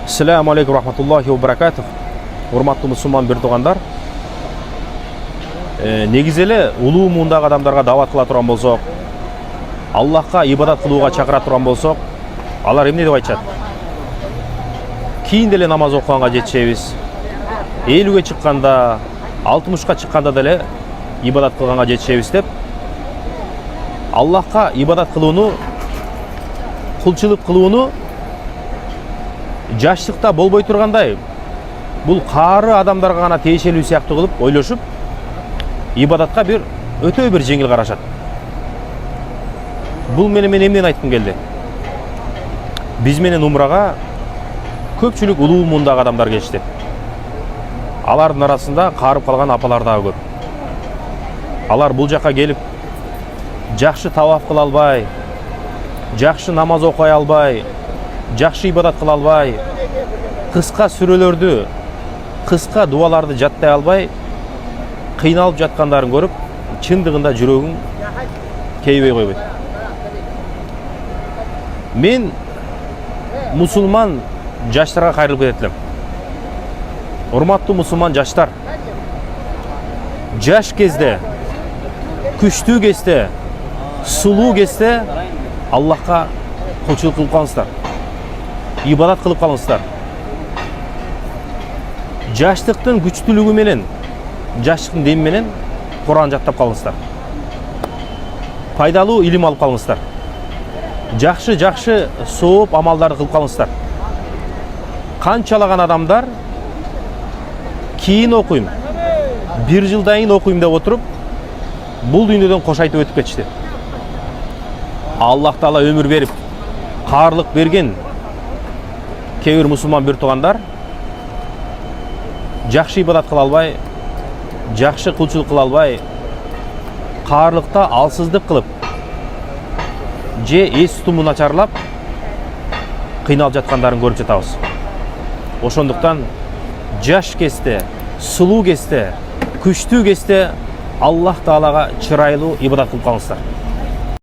Assalamu alaikum rahmatullohi va barakatuh. Урматтуу мусулман бир туугандар. Негизи эле улуу муундагы адамдарга дават кыла турган болсок, Аллахка ибадат кылууга чакыра турган болсок, алар эмне деп айтышат? Кийин деле намаз окуганга жетишебиз. 50ге чыкканда, 60ка чыкканда деле ибадат кылганга жетишебиз деп Аллахка ибадат кылууну, кулчулук кылууну жаштыкта болбой тургандай, бул каары адамдарга гана тиешелүү сыяктуу кылып ойлошуп, ибадатка өтө бир жеңил карашат. Бул менен мен эмнени айткым келди? Биз менен умрага көпчүлүк улуу муундагы адамдар келишти. Алардын арасында каарып калган апалар дагы көп. Алар бул жакка келип, жакшы таваф кыла албай, жакшы намаз окуй албай, жакшы ибадат кыла албай, кыска сүрөлөрдү, кыска дуаларды жаттай албай, кыйналып жаткандарын көрүп, чындыгында жүрөгүң кейбей койбойт. Мен мусулман жаштарга кайрылып кетет элем. Урматтуу мусулман жаштар, жаш кезде, күчтүү кезде, сулуу кезде Аллахка кулчулук кылып калыңыздар. Ибадат кылып калыңыздар. Жаштыктын күчтүүлүгү менен, жаштыктын деми менен Куран жаттап калыңыздар. Пайдалуу илим алып калыңыздар. Жакшы сооп амалдарды кылып калыңыздар. Канчалаган адамдар кийин окуйм, 1 жылдан окуйм деп отуруп, бул дүйнөдөн кош айтып өтүп кетишти. Аллах Таала өмүр берип, каарлык берген кээ бир мусулман бир туугандар жакшы ибадат кыла албай, жакшы кулчулук кыла албай, каарлыкта алсыздык кылып, же эс тутуму начарлап кыйналып жаткандарын көрүп жатабыз. Ошондуктан жаш кезде, сулуу кезде, күчтүү кезде Аллах Таалага чырайлуу ибадат кылып калыңыздар.